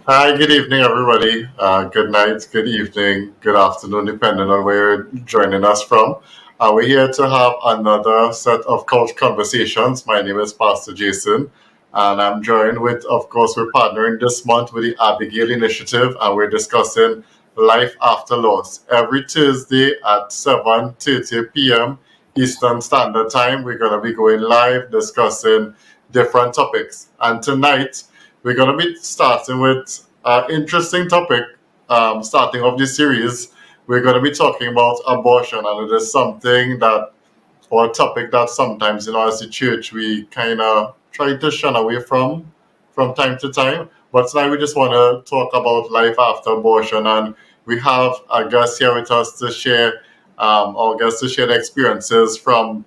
Hi, good evening, everybody. Good night, good evening, good afternoon, depending on where you're joining us from. We're here to have another set of couch conversations. My name is Pastor Jason, and I'm joined with, of course, we're partnering this month with the Abigail Initiative, and we're discussing life after loss. Every Tuesday at 7:30 p.m. Eastern Standard Time, we're going to be going live discussing different topics. And tonight, we're going to be starting with an interesting topic, starting off this series. We're going to be talking about abortion, and it is something that, or a topic that sometimes, as a church, we kind of try to shun away from time to time. But tonight we just want to talk about life after abortion, and we have a guest here with us to share, our guest to share the experiences from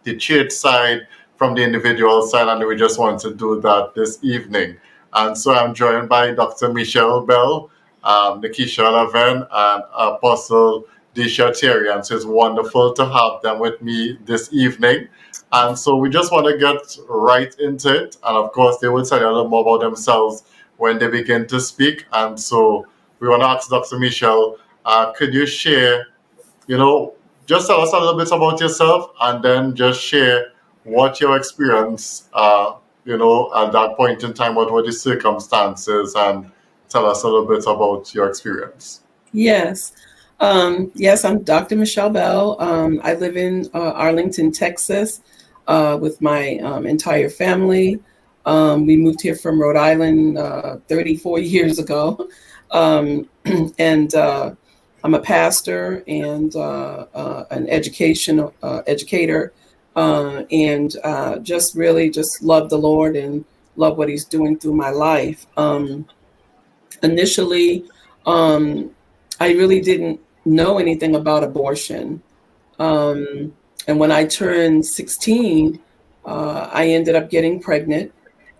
the church side, from the individual side, and we just want to do that this evening. And so I'm joined by Dr. Michelle Bell, Nikisha Laven, and Apostle Disha Thierry. And so it's wonderful to have them with me this evening. And so we just want to get right into it. And of course, they will tell you a little more about themselves when they begin to speak. And so we want to ask Dr. Michelle, could you share, you know, just tell us a little bit about yourself and then just share what your experience, at that point in time, what were the circumstances, and tell us a little bit about your experience. Yes. Yes, I'm Dr. Michelle Bell. I live in Arlington, Texas, with my entire family. We moved here from Rhode Island 34 years ago. And I'm a pastor and an educator, and just really just love the Lord and love what He's doing through my life. Initially, I really didn't know anything about abortion. And when I turned 16, I ended up getting pregnant.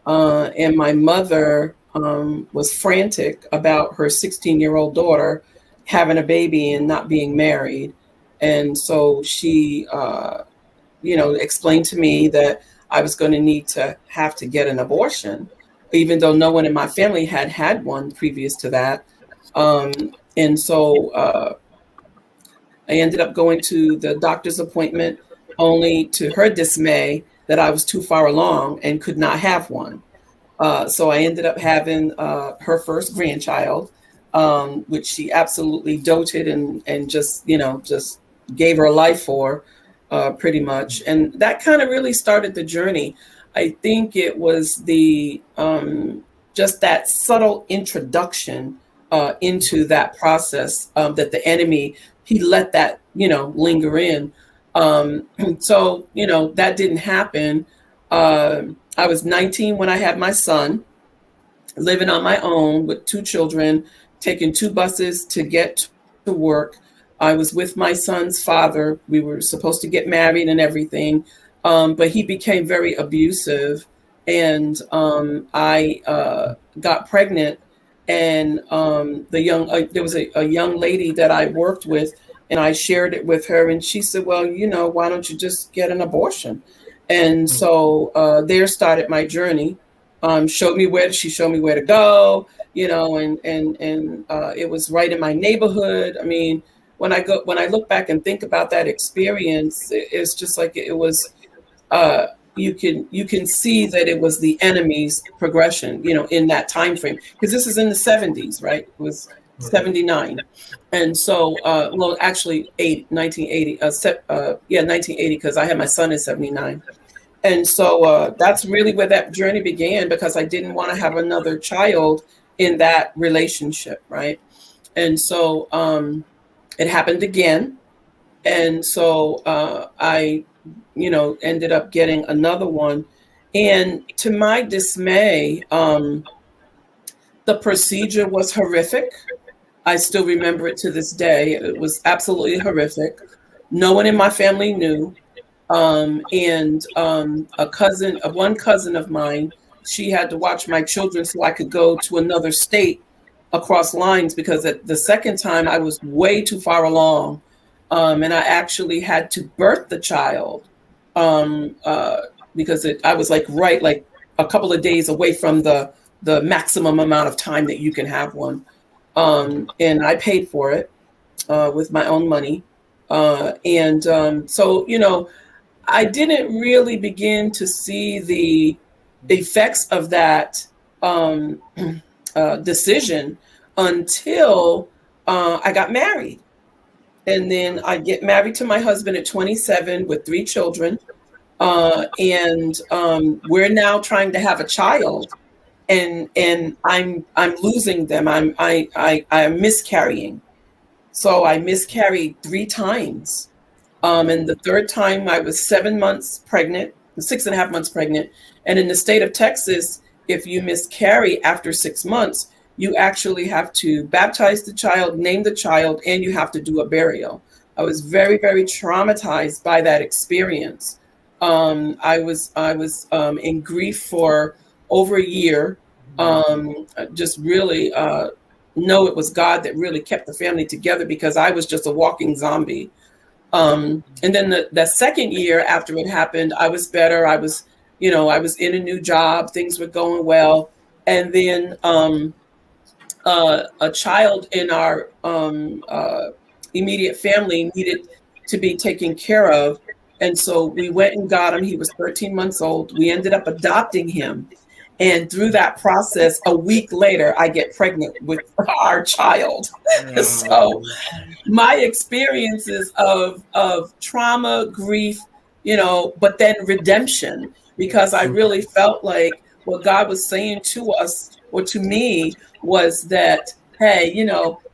And my mother was frantic about her 16-year-old daughter having a baby and not being married. And so she, explained to me that I was going to need to have to get an abortion, even though no one in my family had had one previous to that. And so I ended up going to the doctor's appointment, only to her dismay that I was too far along and could not have one. So I ended up having her first grandchild, which she absolutely doted and just gave her life for, pretty much. And that kind of really started the journey. I think it was the just that subtle introduction into that process that the enemy, he let that linger in. So that didn't happen. I was 19 when I had my son, living on my own with two children, taking two buses to get to work. I was with my son's father. We were supposed to get married and everything, but he became very abusive, and I got pregnant. And there was a young lady that I worked with, and I shared it with her, and she said, "Well, why don't you just get an abortion?" And so there started my journey. She showed me where to go, and it was right in my neighborhood. I mean, when I look back and think about that experience, it's just like it was. You can see that it was the enemy's progression, in that time frame, because this is in the 70s, right? It was 79. And so, well, actually 1980, 1980, because I had my son in 79. And so that's really where that journey began, because I didn't want to have another child in that relationship, right? And so it happened again. And so I ended up getting another one. And to my dismay, the procedure was horrific. I still remember it to this day. It was absolutely horrific. No one in my family knew. And one cousin of mine, she had to watch my children so I could go to another state across lines, because at the second time I was way too far along. And I actually had to birth the child because I was like a couple of days away from the the maximum amount of time that you can have one. And I paid for it with my own money. So, I didn't really begin to see the effects of that decision until I got married. And then I get married to my husband at 27 with 3 children. And we're now trying to have a child, and I'm losing them. I'm miscarrying. So I miscarried 3 times. And the third time I was 7 months pregnant, 6.5 months pregnant. And in the state of Texas, if you miscarry after 6 months, you actually have to baptize the child, name the child, and you have to do a burial. I was very, very traumatized by that experience. I was in grief for over a year. Just really know it was God that really kept the family together, because I was just a walking zombie. And then the second year after it happened, I was better. I was in a new job. Things were going well. And then a child in our immediate family needed to be taken care of. And so we went and got him. He was 13 months old. We ended up adopting him. And through that process, a week later, I get pregnant with our child. So my experiences of trauma, grief, but then redemption, because I really felt like what God was saying to us, or to me, was that, hey,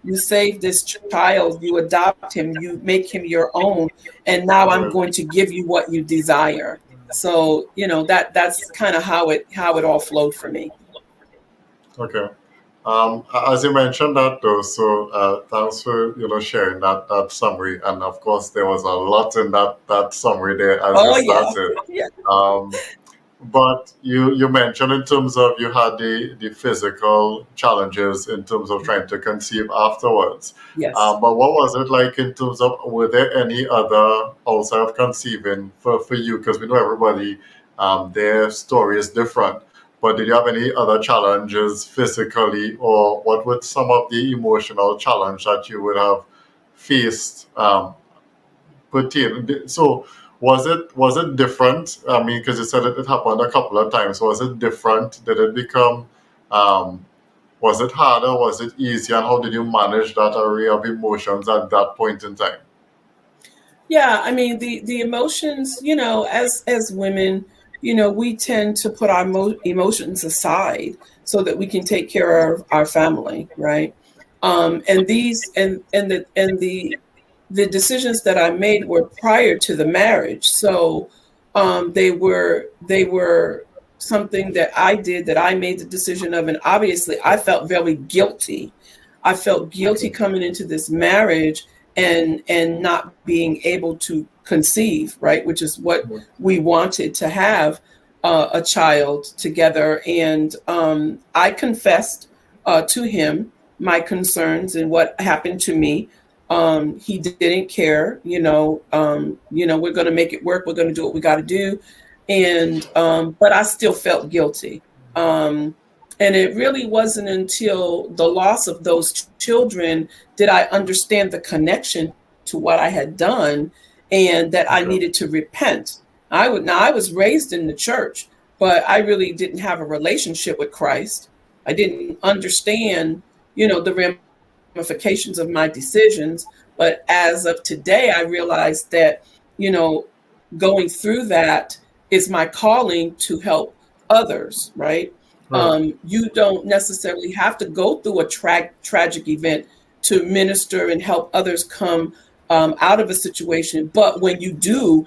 you save this child, you adopt him, you make him your own, and now I'm going to give you what you desire. So, that's kind of how it all flowed for me. Okay. As you mentioned that though, so thanks for sharing that summary, and of course there was a lot in that summary there as you started. Yeah. But you mentioned in terms of you had the physical challenges in terms of trying to conceive afterwards. Yes. But what was it like in terms of, were there any other outside of conceiving for you? Because we know everybody, their story is different. But did you have any other challenges physically, or what would some of the emotional challenge that you would have faced pertain? So was it different? I mean, because you said it happened a couple of times. Was it different? Did it become, was it harder? Was it easier? And how did you manage that array of emotions at that point in time? Yeah, I mean, the emotions, as women, we tend to put our emotions aside so that we can take care of our family, right? And the decisions that I made were prior to the marriage, so they were something that I did, that I made the decision of, and obviously I felt very guilty. I felt guilty coming into this marriage and not being able to conceive, right? Which is what we wanted, to have a child together. And I confessed to him my concerns and what happened to me. He didn't care, we're going to make it work. We're going to do what we got to do. And, but I still felt guilty. And it really wasn't until the loss of those children did I understand the connection to what I had done, and that I needed to repent. I was raised in the church, but I really didn't have a relationship with Christ. I didn't understand, the ramifications of my decisions. But as of today, I realized that, going through that is my calling to help others, right? You don't necessarily have to go through a tragic event to minister and help others come out of a situation. But when you do,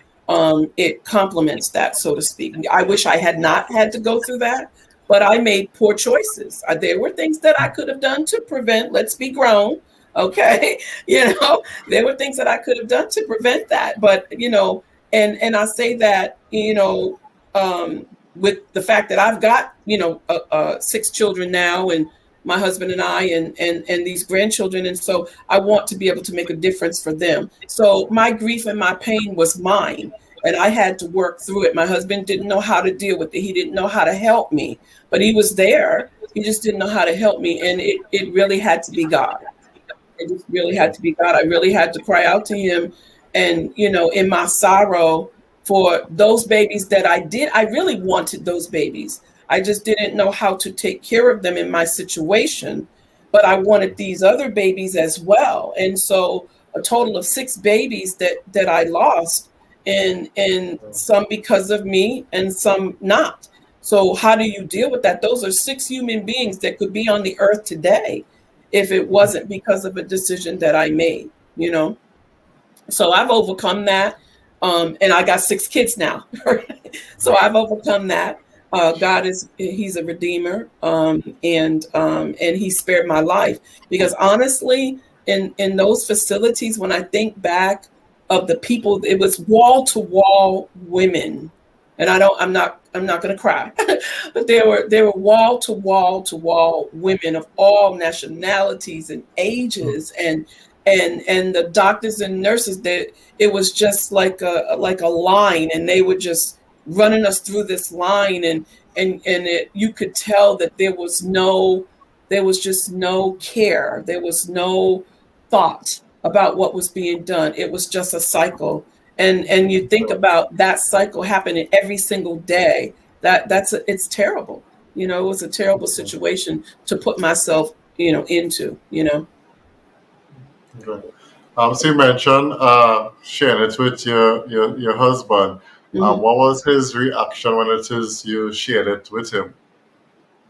it complements that, so to speak. I wish I had not had to go through that, but I made poor choices. There were things that I could have done to prevent. Let's be grown. Okay. There were things that I could have done to prevent that. But, and I say that, with the fact that I've got, 6 children now, and my husband and I, and these grandchildren. And so I want to be able to make a difference for them. So my grief and my pain was mine, and I had to work through it. My husband didn't know how to deal with it. He didn't know how to help me, but he was there. He just didn't know how to help me. And it really had to be God. It just really had to be God. I really had to cry out to him. And, in my sorrow for those babies that I really wanted those babies. I just didn't know how to take care of them in my situation. But I wanted these other babies as well. And so a total of 6 babies that I lost, and some because of me and some not. So how do you deal with that? Those are 6 human beings that could be on the earth today if it wasn't because of a decision that I made, So I've overcome that. And I got 6 kids now. So I've overcome that. He's a redeemer. And he spared my life, because honestly, in those facilities, when I think back of the people, it was wall to wall women. And I'm not going to cry, but there were wall to wall women of all nationalities and ages, and the doctors and nurses, that it was just like a line, and they were just running us through this line, and you could tell that there was just no care, there was no thought about what was being done. It was just a cycle. And you think about that cycle happening every single day. It's terrible. It was a terrible situation to put myself, into. Okay. So you mentioned sharing it with your husband. Mm-hmm. What was his reaction when you shared it with him?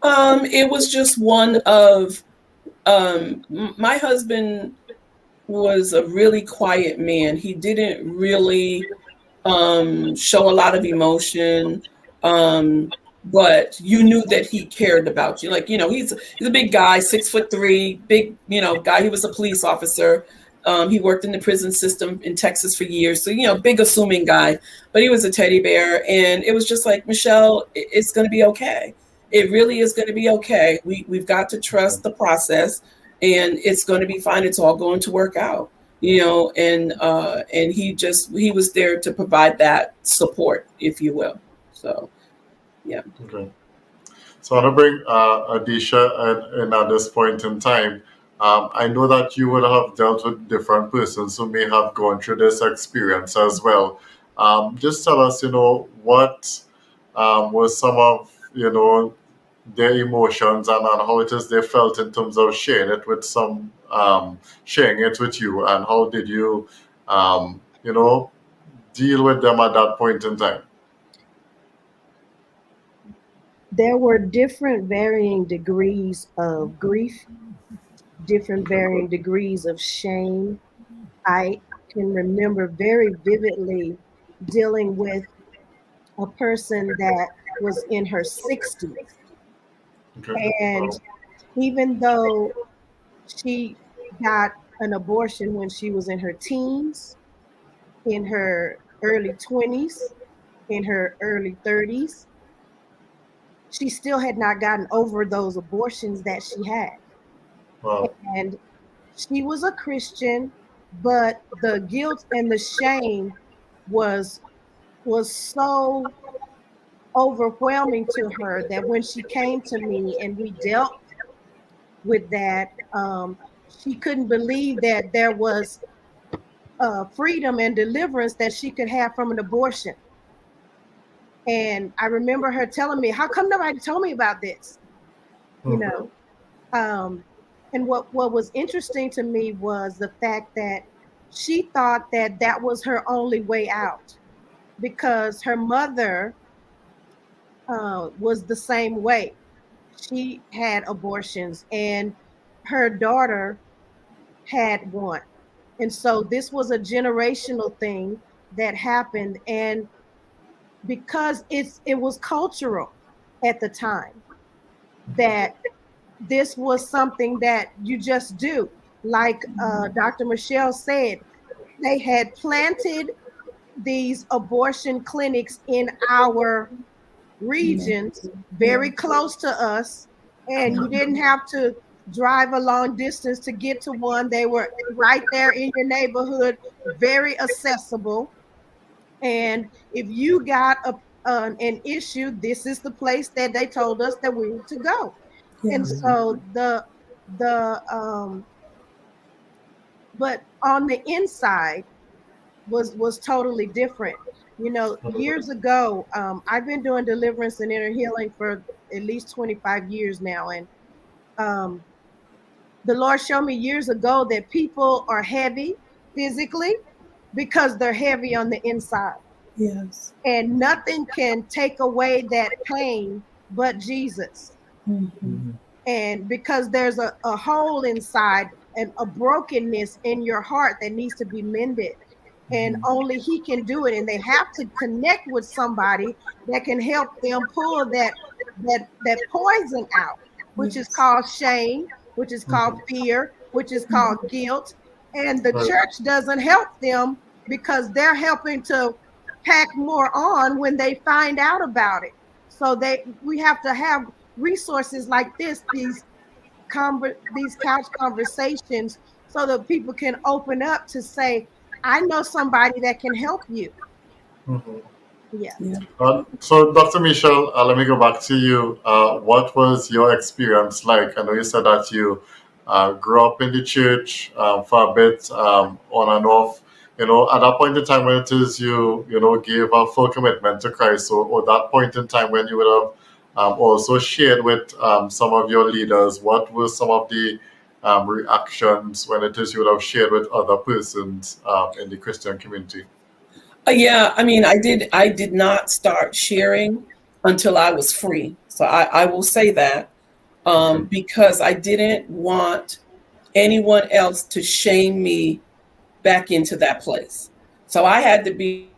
It was just one of my husband was a really quiet man. He didn't really show a lot of emotion, but you knew that he cared about you. Like, he's a big guy, 6'3", big, guy. He was a police officer. He worked in the prison system in Texas for years. So, big assuming guy, but he was a teddy bear. And it was just like, Michelle, it's going to be okay. It really is going to be okay. We've got to trust the process, and it's going to be fine. It's all going to work out, and he was there to provide that support, if you will. So, yeah. Okay. So I want to bring Adisha in at this point in time. I know that you would have dealt with different persons who may have gone through this experience as well. Just tell us, what was some of, their emotions, and how it is they felt in terms of sharing it with sharing it with you, and how did you, deal with them at that point in time? There were different varying degrees of grief, different varying degrees of shame. I can remember very vividly dealing with a person that was in her 60s. Okay. And even though she got an abortion when she was in her teens, in her early 20s, in her early 30s, she still had not gotten over those abortions that she had. Wow. And she was a Christian, but the guilt and the shame was so overwhelming to her that when she came to me and we dealt with that, she couldn't believe that there was freedom and deliverance that she could have from an abortion. And I remember her telling me, "How come nobody told me about this?" And what was interesting to me was the fact that she thought that was her only way out, because her mother was the same way. She had abortions, and her daughter had one. And so this was a generational thing that happened. And because it was cultural at the time, that this was something that you just do. Like Dr. Michelle said, they had planted these abortion clinics in our regions, very close to us, and you didn't have to drive a long distance to get to one. They were right there in your neighborhood, very accessible. And if you got an issue, this is the place that they told us that we were to go. Yeah. And so the but on the inside was totally different. You know, years ago, I've been doing deliverance and inner healing for at least 25 years now, and um, the Lord showed me years ago that people are heavy physically because they're heavy on the inside, Yes. and nothing can take away that pain but Jesus. Mm-hmm. And because there's a hole inside and a brokenness in your heart that needs to be mended, and only he can do it, and they have to connect with somebody that can help them pull that poison out, which is Yes. called shame, which is called fear, which is called guilt. And the Right. church doesn't help them because they're helping to pack more on when they find out about it. So we have to have resources like this, these couch conversations, so that people can open up to say, I know somebody that can help you. Mhm. Yeah. Yeah. So, Dr. Michelle, let me go back to you. What was your experience like? I know you said that you grew up in the church for a bit, on and off. At that point in time when it is you gave a full commitment to Christ, or that point in time when you would have also shared with some of your leaders, what were some of the reactions when it is you would have shared with other persons in the Christian community? Yeah, I mean, I did not start sharing until I was free. So I will say that, Okay. because I didn't want anyone else to shame me back into that place. So I had to be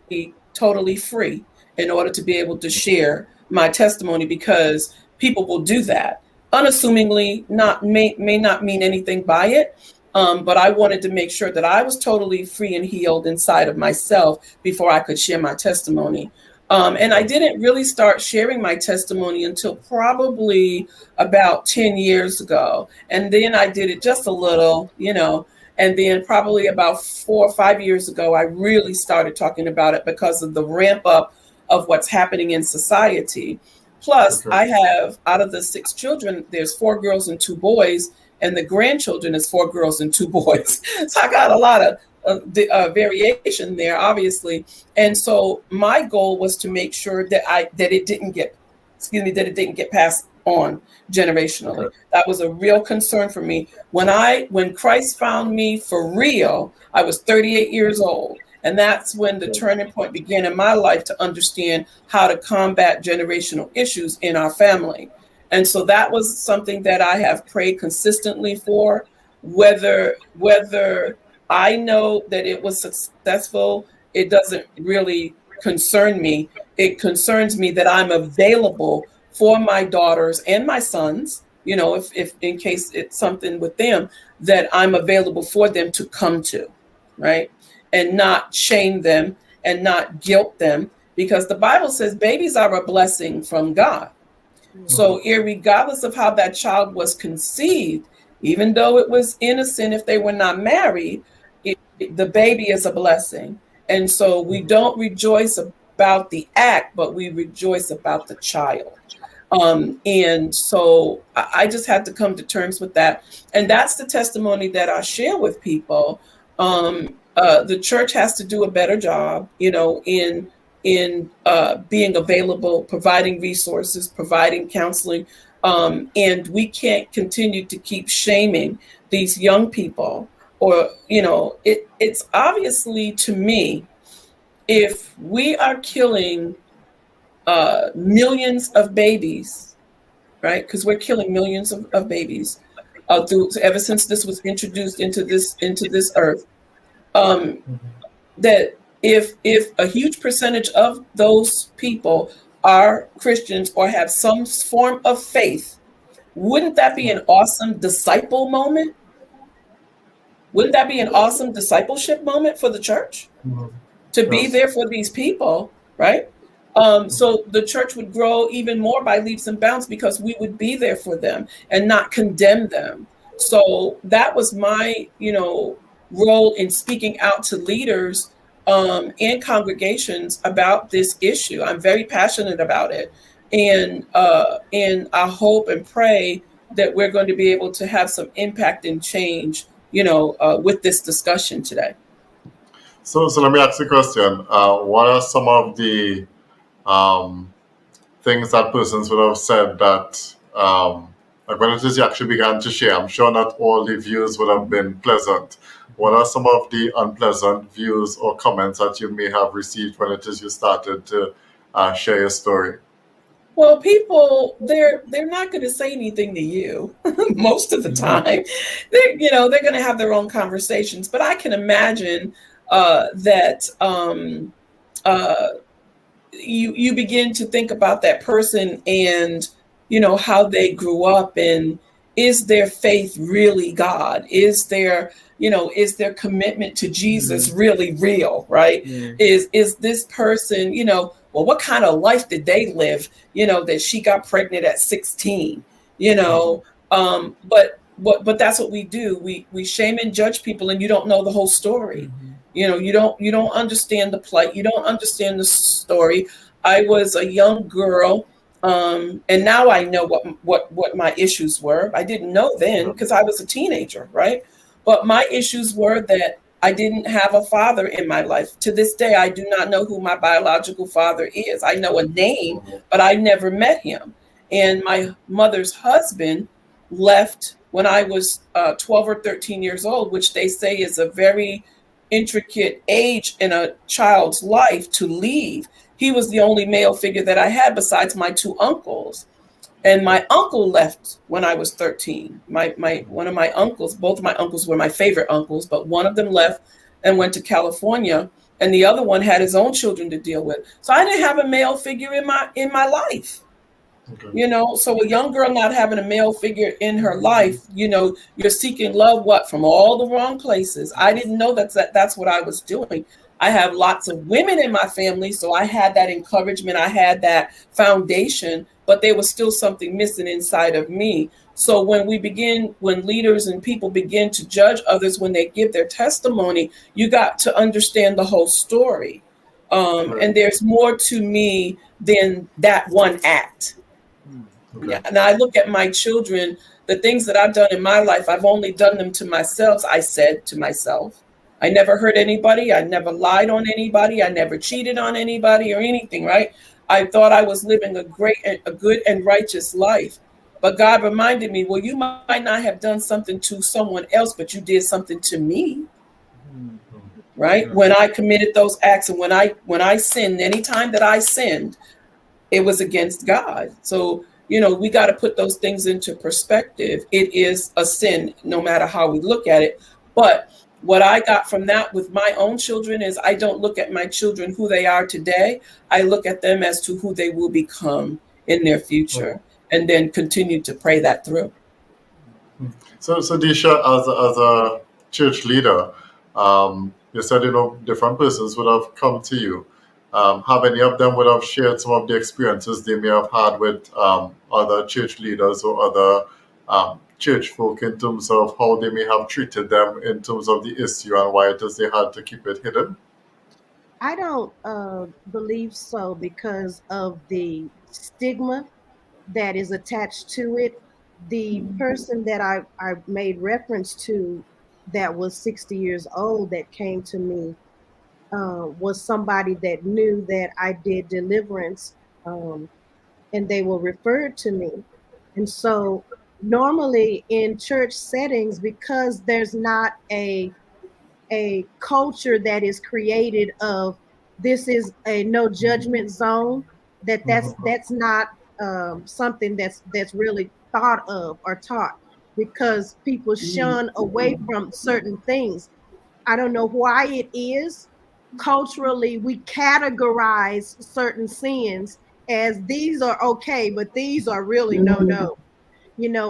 totally free in order to be able to share my testimony, because people will do that unassumingly, not may not mean anything by it. But I wanted to make sure that I was totally free and healed inside of myself before I could share my testimony. And I didn't really start sharing my testimony until probably about 10 years ago. And then I did it just a little, and then probably about 4 or 5 years ago, I really started talking about it because of the ramp up of what's happening in society. Plus, Okay. I have, out of the 6 children, there's 4 girls and 2 boys, and the grandchildren is 4 girls and 2 boys. So I got a lot of variation there, obviously. And so my goal was to make sure that it didn't get, that it didn't get passed on generationally. Okay. That was a real concern for me. When Christ found me for real, I was 38 years old. And that's when the turning point began in my life to understand how to combat generational issues in our family. And so that was something that I have prayed consistently for. Whether I know that it was successful, it doesn't really concern me. It concerns me that I'm available for my daughters and my sons, if in case it's something with them, that I'm available for them to come to, right? And not shame them and not guilt them, because the Bible says babies are a blessing from God. So, irregardless of how that child was conceived, even though it was innocent, if they were not married, the baby is a blessing. And so we don't rejoice about the act, but we rejoice about the child. And so I just had to come to terms with that. And that's the testimony that I share with people. The church has to do a better job, in being available, providing resources, providing counseling. And we can't continue to keep shaming these young people. Or, it's obviously, to me, if we are killing millions of babies, right? Because we're killing millions of babies ever since this was introduced into this earth. That if a huge percentage of those people are Christians or have some form of faith, wouldn't that be an awesome disciple moment? Wouldn't that be an awesome discipleship moment for the church? To be Yes. there for these people, right? So the church would grow even more by leaps and bounds, because we would be there for them and not condemn them. So that was my, role in speaking out to leaders and congregations about this issue. I'm very passionate about it, and I hope and pray that we're going to be able to have some impact and change, with this discussion today. So let me ask you a question. What are some of the um, things that persons would have said that, like when it is you actually began to share, I'm sure not all the views would have been pleasant. What are some of the unpleasant views or comments that you may have received when it is you started to share your story? Well, people, they're not going to say anything to you most of the time. They're going to have their own conversations. But I can imagine that you begin to think about that person and how they grew up, and is their faith really God? Is their commitment to Jesus really real, right? Is this person, well, what kind of life did they live, that she got pregnant at 16, but that's what we do. We shame and judge people, and you don't know the whole story. You don't understand the plight. You don't understand the story. I was a young girl, and now I know what my issues were. I didn't know then because I was a teenager, right? But my issues were that I didn't have a father in my life. To this day, I do not know who my biological father is. I know a name, but I never met him. And my mother's husband left when I was 12 or 13 years old, which they say is a very intricate age in a child's life to leave. He was the only male figure that I had besides my two uncles. And my uncle left when I was 13. One of my uncles, both of my uncles were my favorite uncles, but one of them left and went to California, and the other one had his own children to deal with. So I didn't have a male figure in my life. Okay. So a young girl not having a male figure in her life, you're seeking love, from all the wrong places. I didn't know that's what I was doing. I have lots of women in my family, so I had that encouragement. I had that foundation, but there was still something missing inside of me. So when leaders and people begin to judge others when they give their testimony, you got to understand the whole story. Right. And there's more to me than that one act. Okay. Yeah. And I look at my children, the things that I've done in my life, I've only done them to myself. I said to myself, I never hurt anybody. I never lied on anybody. I never cheated on anybody or anything, right? I thought I was living a good and righteous life. But God reminded me, well, you might not have done something to someone else, but you did something to me, right? When I committed those acts, and when I sinned, anytime that I sinned, it was against God. So, we got to put those things into perspective. It is a sin, no matter how we look at it. But what I got from that with my own children is I don't look at my children who they are today. I look at them as to who they will become in their future, and then continue to pray that through. So Disha, as a church leader, you said, different persons would have come to you. Have any of them would have shared some of the experiences they may have had with other church leaders or other church folk in terms of how they may have treated them in terms of the issue and why it is they had to keep it hidden? I don't believe so, because of the stigma that is attached to it. The person that I made reference to that was 60 years old that came to me was somebody that knew that I did deliverance, and they were referred to me. And so normally in church settings, because there's not a culture that is created of this is a no judgment zone, that's not something that's really thought of or taught, because people shun away from certain things. I don't know why it is. Culturally, we categorize certain sins as these are okay, but these are really no,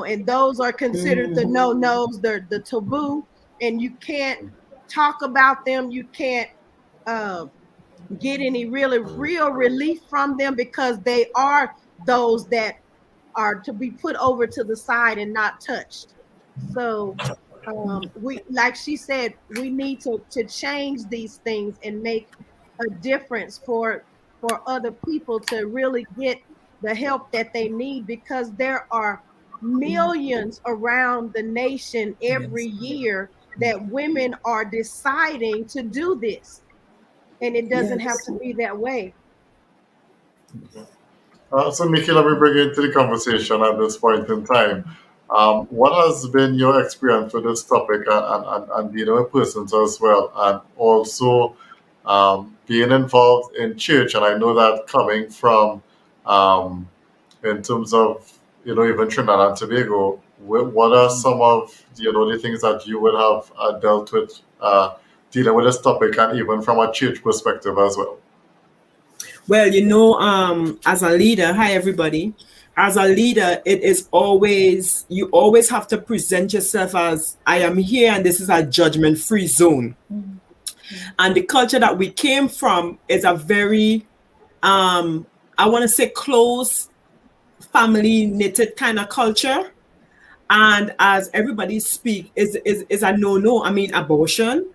and those are considered the no-nos, the taboo, and you can't talk about them. You can't get any real relief from them, because they are those that are to be put over to the side and not touched. So we, like she said, we need to change these things and make a difference for other people to really get the help that they need, because there are millions around the nation every year that women are deciding to do this. And it doesn't have to be that way. So, Nikki, let me bring you into the conversation at this point in time. What has been your experience with this topic and dealing with persons as well, and also being involved in church? And I know that coming from, in terms of, even Trinidad and Tobago, what are some of, the things that you would have dealt with dealing with this topic, and even from a church perspective as well? Well, as a leader, hi everybody. As a leader, you always have to present yourself as, I am here and this is a judgment-free zone. And the culture that we came from is a very, I want to say, close, family knitted kind of culture. And as everybody speak, is a no. I mean, abortion.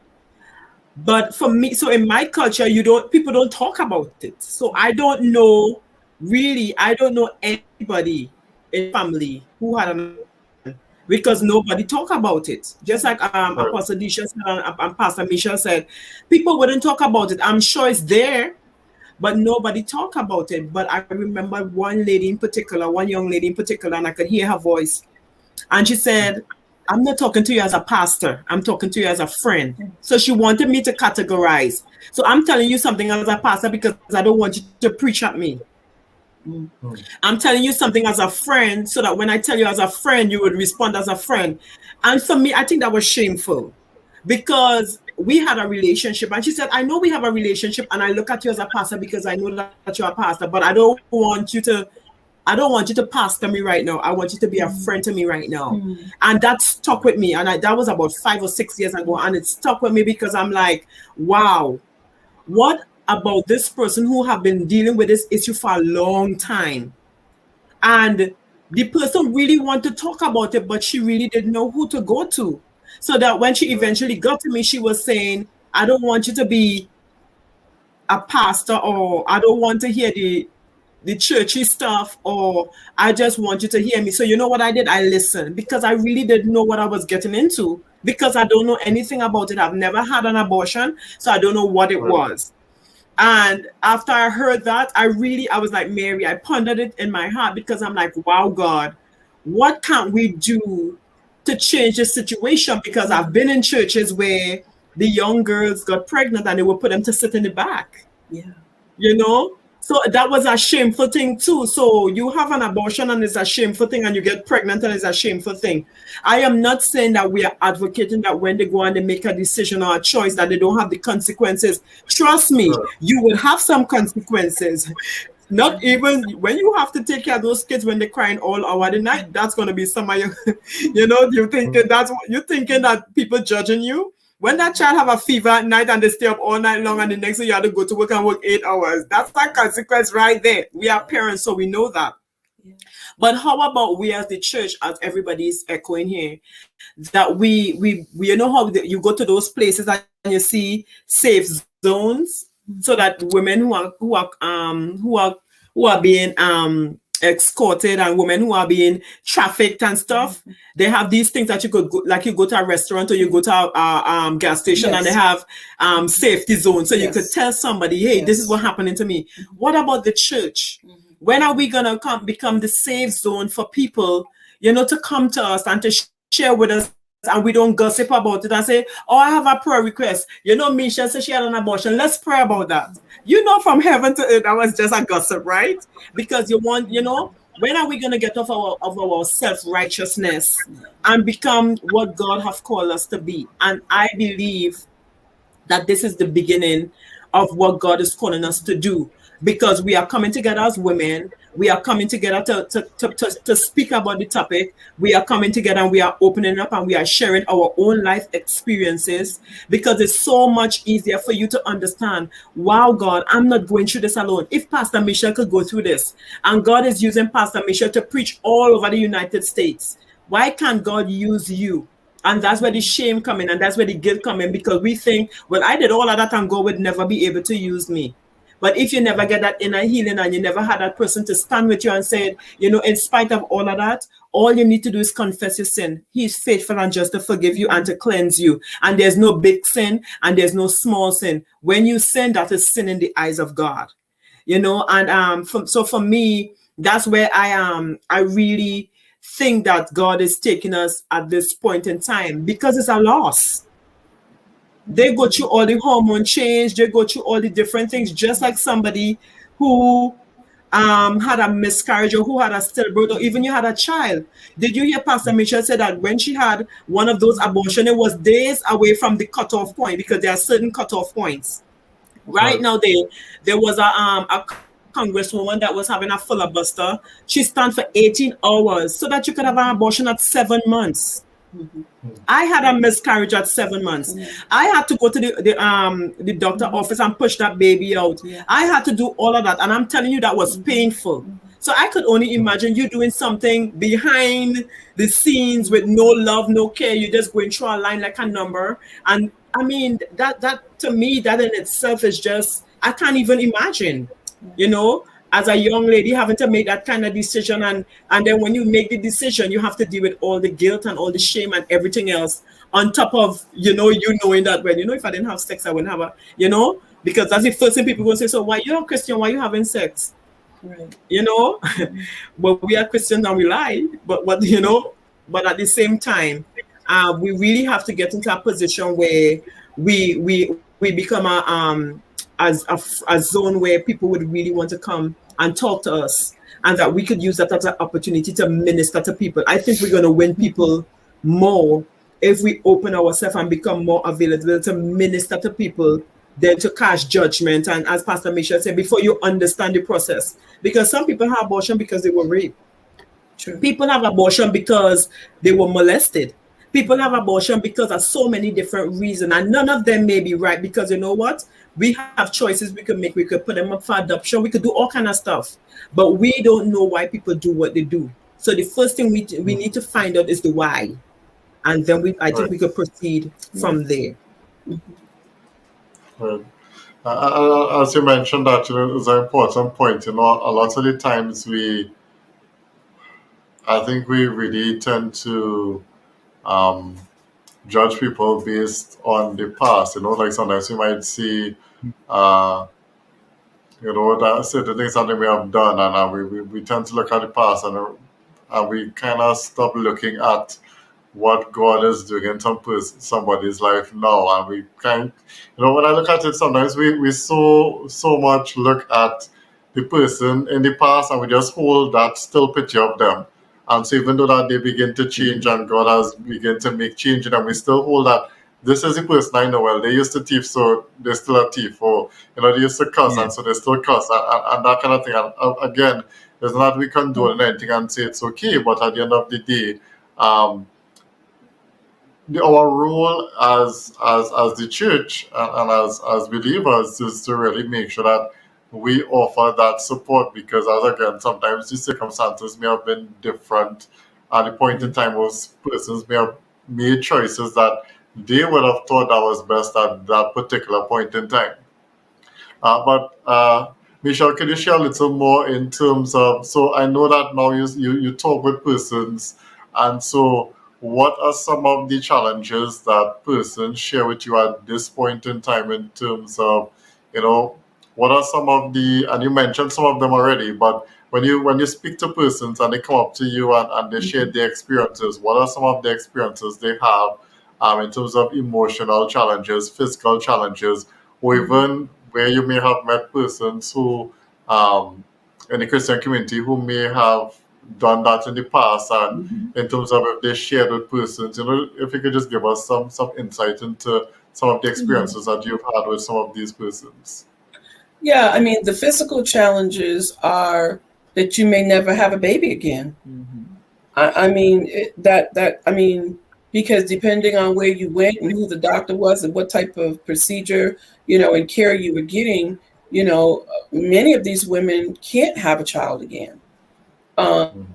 But for me, so in my culture, people don't talk about it. So I don't know anybody in family who had an, because nobody talk about it. Just like Apostle Disha said and Pastor Michelle said, people wouldn't talk about it. I'm sure it's there, but nobody talk about it. But I remember one young lady in particular, and I could hear her voice. And she said, I'm not talking to you as a pastor. I'm talking to you as a friend. So she wanted me to categorize. So I'm telling you something as a pastor because I don't want you to preach at me. I'm telling you something as a friend so that when I tell you as a friend, you would respond as a friend. And for me, I think that was shameful because we had a relationship. And she said, I know we have a relationship and I look at you as a pastor because I know that you're a pastor, but I don't want you to pastor me right now. I want you to be a friend to me right now. And that stuck with me. And that was about 5 or 6 years ago. And it stuck with me because I'm like, wow, what about this person who have been dealing with this issue for a long time? And the person really wanted to talk about it, but she really didn't know who to go to. So that when she eventually got to me, she was saying, I don't want you to be a pastor, or I don't want to hear the churchy stuff, or I just want you to hear me. So you know what I did? I listened because I really didn't know what I was getting into because I don't know anything about it. I've never had an abortion, so I don't know what it was. And after I heard that, I was like Mary, I pondered it in my heart because I'm like, wow, God, what can we do to change the situation? Because I've been in churches where the young girls got pregnant and they would put them to sit in the back. So that was a shameful thing too. So you have an abortion and it's a shameful thing, and you get pregnant and it's a shameful thing. I am not saying that we are advocating that when they go and they make a decision or a choice that they don't have the consequences. Trust me, you will have some consequences. Not even when you have to take care of those kids when they're crying all hour the night. That's going to be some of you, you're thinking that people judging you. When that child have a fever at night and they stay up all night long and the next day you have to go to work and work 8 hours, that's that consequence right there. We are parents, so we know that. But how about we as the church, as everybody's echoing here, that we how you go to those places and you see safe zones so that women who are being escorted and women who are being trafficked and stuff, they have these things that you could go, like you go to a restaurant or you go to a gas station and they have safety zones, so you could tell somebody, hey, this is what happening to me. What about the church? When are we gonna become the safe zone for people, to come to us and to share with us, and we don't gossip about it and say, oh, I have a prayer request. Misha said she had an abortion. Let's pray about that. From heaven to earth, that was just a gossip, right? Because you want, when are we going to get off of our self-righteousness and become what God has called us to be? And I believe that this is the beginning of what God is calling us to do, because we are coming together as women. We are coming together to speak about the topic. We are coming together and we are opening up and we are sharing our own life experiences, because it's so much easier for you to understand, wow, God, I'm not going through this alone. If Pastor Michelle could go through this, and God is using Pastor Michelle to preach all over the United States, why can't God use you? And that's where the shame come in, and that's where the guilt come in, because we think, well, I did all of that and God would never be able to use me. But if you never get that inner healing and you never had that person to stand with you and say, in spite of all of that, all you need to do is confess your sin. He is faithful and just to forgive you and to cleanse you. And there's no big sin and there's no small sin. When you sin, that is sin in the eyes of God. And so for me, that's where I really think that God is taking us at this point in time, because it's a loss. They go through all the hormone change, they go through all the different things, just like somebody who had a miscarriage or who had a stillbirth, or even you had a child. Did you hear Pastor Michelle say that when she had one of those abortions, it was days away from the cutoff point, because there are certain cutoff points. Right now, there was a congresswoman that was having a filibuster. She stand for 18 hours so that you could have an abortion at 7 months. I had a miscarriage at 7 months. I had to go to the doctor office and push that baby out. I had to do all of that, and I'm telling you, that was painful. So I could only imagine you doing something behind the scenes with no love, no care. You're just going through a line like a number. And I mean, that to me, that in itself is just, I can't even imagine, as a young lady having to make that kind of decision. And then when you make the decision, you have to deal with all the guilt and all the shame and everything else on top of, you knowing that, well, if I didn't have sex, I wouldn't have because that's the first thing people will say. So why you're a Christian, why are you having sex? Right. But we are Christians and we lie, but at the same time, we really have to get into a position where we become a zone where people would really want to come and talk to us, and that we could use that as an opportunity to minister to people. I think we're going to win people more if we open ourselves and become more available to minister to people than to cast judgment. And as Pastor Michelle said, before you understand the process, because some people have abortion because they were raped. True. People have abortion because they were molested. People have abortion because of so many different reasons, and none of them may be right, because you know what? We have choices we could make. We could put them up for adoption. We could do all kind of stuff, but we don't know why people do what they do. So the first thing we need to find out is the why, and then I think we could proceed from there. Right. As you mentioned, that is an important point. A lot of the times I think we really tend to judge people based on the past. Like sometimes you might see, that certain things that they may have done, and we tend to look at the past, and we kind of stop looking at what God is doing in somebody's life now. And we when I look at it, sometimes we so much look at the person in the past, and we just hold that still picture of them. And so even though that they begin to change and God has begun to make change in them, we still hold that this is the person I know. Well, they used to thief, so they're still a thief. Or, they used to cuss, and so they still cuss, and that kind of thing. And again, there's not we condone anything and say it's okay, but at the end of the day, our role as the church and as believers is to really make sure that we offer that support, because sometimes the circumstances may have been different at the point in time. Most persons may have made choices that they would have thought that was best at that particular point in time. But Michelle, could you share a little more in terms of, so I know that now you talk with persons, and so what are some of the challenges that persons share with you at this point in time in terms of, what are some of the, and you mentioned some of them already, but when you speak to persons and they come up to you and they share their experiences, what are some of the experiences they have in terms of emotional challenges, physical challenges, or even where you may have met persons who, in the Christian community, who may have done that in the past, and in terms of if they shared with persons, if you could just give us some insight into some of the experiences that you've had with some of these persons. Yeah, I mean, the physical challenges are that you may never have a baby again. Because depending on where you went and who the doctor was and what type of procedure, and care you were getting, many of these women can't have a child again.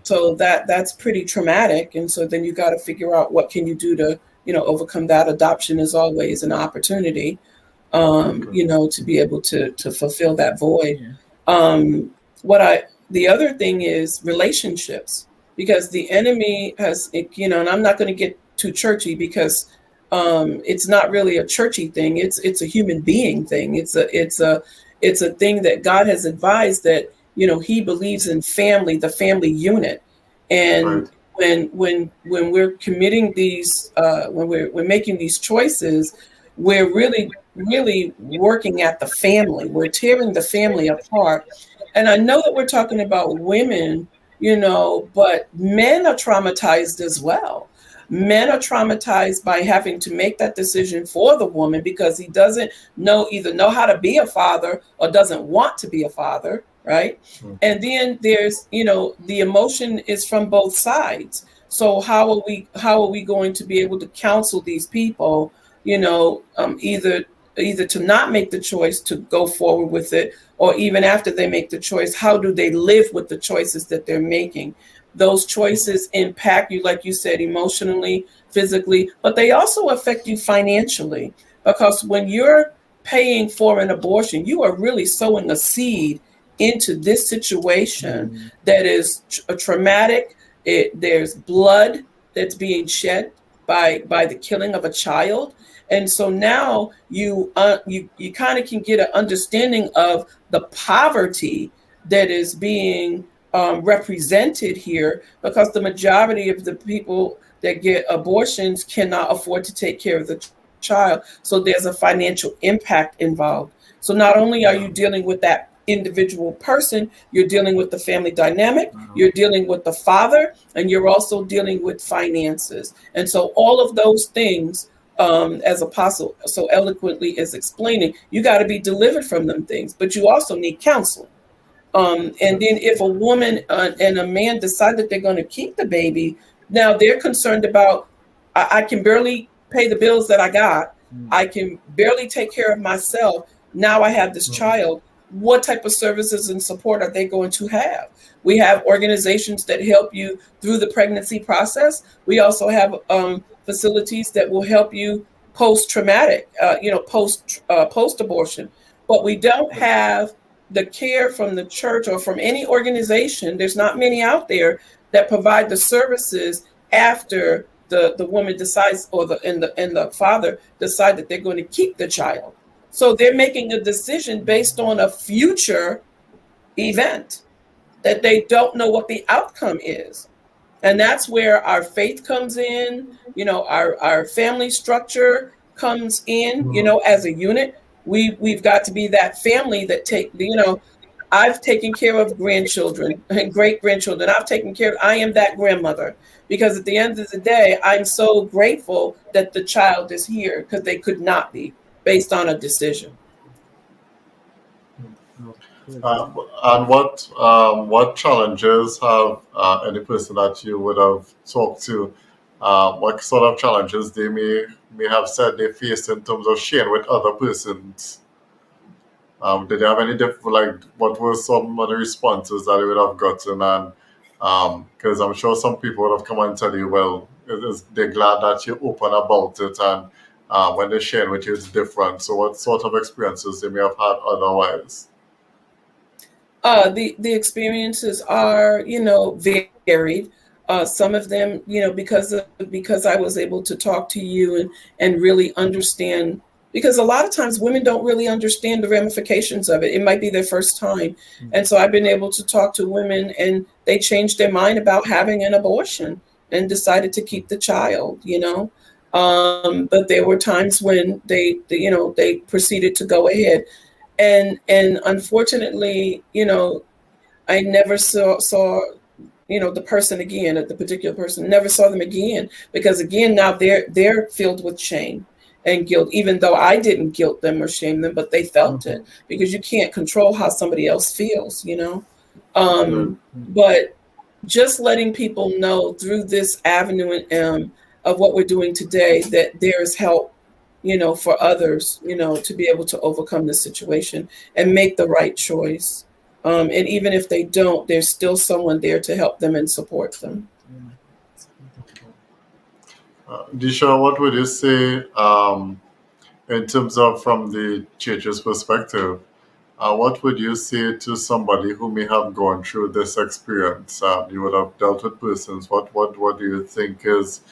So that's pretty traumatic. And so then you got to figure out what can you do to, overcome that. Adoption is always an opportunity. to be able to fulfill that void. Yeah. The other thing is relationships, because the enemy has, and I'm not going to get too churchy because it's not really a churchy thing. It's a human being thing. It's a thing that God has advised that, he believes in family, the family unit. And when we're committing these, when we're making these choices, we're really working at the family. We're tearing the family apart. And I know that we're talking about women, but men are traumatized as well. Men are traumatized by having to make that decision for the woman because he doesn't either know how to be a father or doesn't want to be a father, right? Mm-hmm. And then there's, the emotion is from both sides. So how are we going to be able to counsel these people, either to not make the choice to go forward with it, or even after they make the choice, how do they live with the choices that they're making? Those choices impact you, like you said, emotionally, physically, but they also affect you financially, because when you're paying for an abortion, you are really sowing a seed into this situation that is traumatic. There's blood that's being shed by the killing of a child. And so now you kind of can get an understanding of the poverty that is being represented here, because the majority of the people that get abortions cannot afford to take care of the child. So there's a financial impact involved. So not only are you dealing with that individual person, you're dealing with the family dynamic, you're dealing with the father, and you're also dealing with finances. And so all of those things, as Apostle so eloquently is explaining, you got to be delivered from them things, but you also need counseling. And then if a woman and a man decide that they're going to keep the baby, now they're concerned about, I can barely pay the bills that I got. I can barely take care of myself. Now I have this child. What type of services and support are they going to have? We have organizations that help you through the pregnancy process. We also have facilities that will help you post-traumatic, post-abortion. But we don't have the care from the church or from any organization. There's not many out there that provide the services after the woman decides, or the father decide that they're going to keep the child. So they're making a decision based on a future event that they don't know what the outcome is. And that's where our faith comes in, our family structure comes in, as a unit. We've got to be that family that I've taken care of grandchildren and great-grandchildren. I am that grandmother, because at the end of the day, I'm so grateful that the child is here, because they could not be, based on a decision. And what challenges have any person that you would have talked to, what sort of challenges they may have said they faced in terms of sharing with other persons? Did they have any what were some of the responses that they would have gotten? And because I'm sure some people would have come and tell you, well, they're glad that you're open about it, and when they're sharing with you, it's different. So what sort of experiences they may have had otherwise? The experiences are, varied. Some of them, because I was able to talk to you and really understand, because a lot of times women don't really understand the ramifications of it. It might be their first time. And so I've been able to talk to women, and they changed their mind about having an abortion and decided to keep the child, but there were times when they proceeded to go ahead. And unfortunately, I never saw the person again, the particular person, never saw them again, because again, now they're filled with shame and guilt, even though I didn't guilt them or shame them, but they felt it, because you can't control how somebody else feels, but just letting people know through this avenue of what we're doing today, that there is help, for others, to be able to overcome this situation and make the right choice. And even if they don't, there's still someone there to help them and support them. Disha, what would you say in terms of from the church's perspective, what would you say to somebody who may have gone through this experience? You would have dealt with persons. What do you think is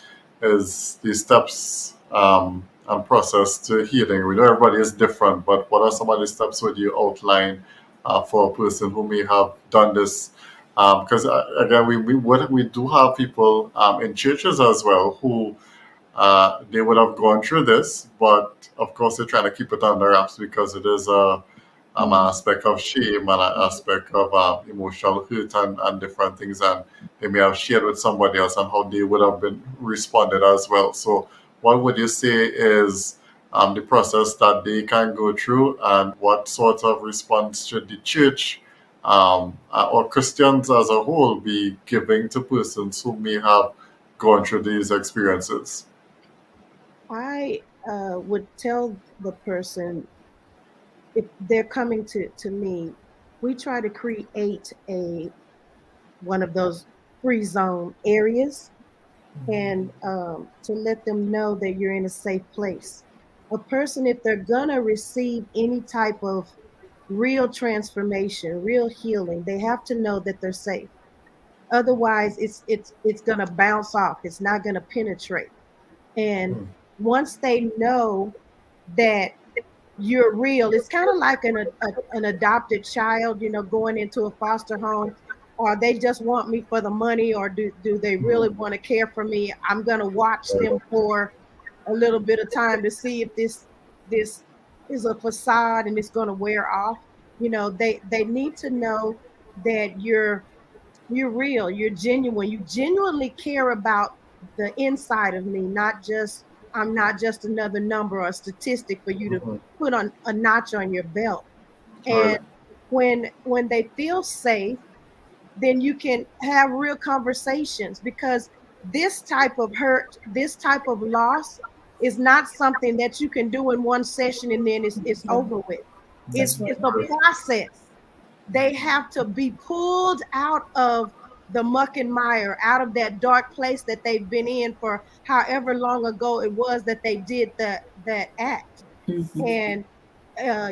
the steps and process to healing? We know everybody is different, but what are some of the steps would you outline for a person who may have done this? Because again, we do have people in churches as well who they would have gone through this, but of course they're trying to keep it under wraps because it is an aspect of shame and an aspect of emotional hurt and different things, and they may have shared with somebody else and how they would have been responded as well. So, what would you say is the process that they can go through, and what sort of response should the church or Christians as a whole be giving to persons who may have gone through these experiences? I would tell the person, if they're coming to me, we try to create one of those free zone areas, and to let them know that you're in a safe place. A person, if they're gonna receive any type of real transformation, real healing, they have to know that they're safe. Otherwise, it's gonna bounce off. It's not gonna penetrate. And once they know that you're real, it's kind of like an adopted child, going into a foster home. Or they just want me for the money, or do they really want to care for me? I'm going to watch them for a little bit of time to see if this is a facade and it's going to wear off. They need to know that you're real, you're genuine, you genuinely care about the inside of me, I'm not just another number or a statistic for you to put on a notch on your belt. And when they feel safe, then you can have real conversations, because this type of hurt, this type of loss is not something that you can do in one session and then it's over with. It's a process. They have to be pulled out of the muck and mire, out of that dark place that they've been in for however long ago it was that they did that act. And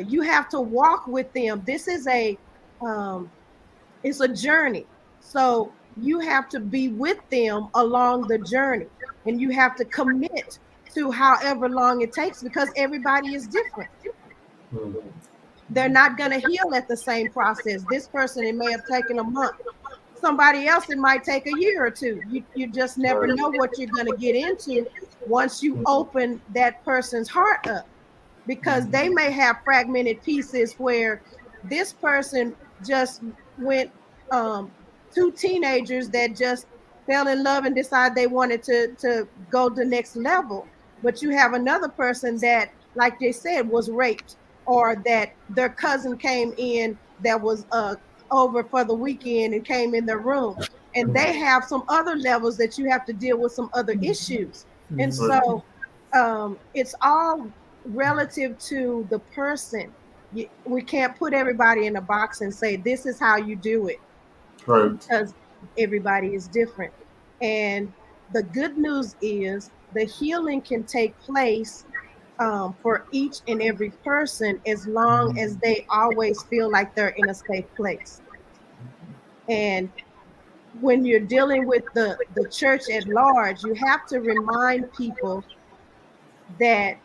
you have to walk with them. This is it's a journey. So you have to be with them along the journey, and you have to commit to however long it takes, because everybody is different. They're not going to heal at the same process. This person, it may have taken a month. Somebody else, it might take a year or two. You just never know what you're going to get into once you open that person's heart up, because they may have fragmented pieces where this person just went, two teenagers that just fell in love and decided they wanted to go the next level. But you have another person that, like they said, was raped, or that their cousin came in that was over for the weekend and came in their room. And they have some other levels that you have to deal with, some other issues. And so it's all relative to the person. We can't put everybody in a box and say, this is how you do it. Because everybody is different. And the good news is the healing can take place for each and every person, as long as they always feel like they're in a safe place. And when you're dealing with the church at large, you have to remind people that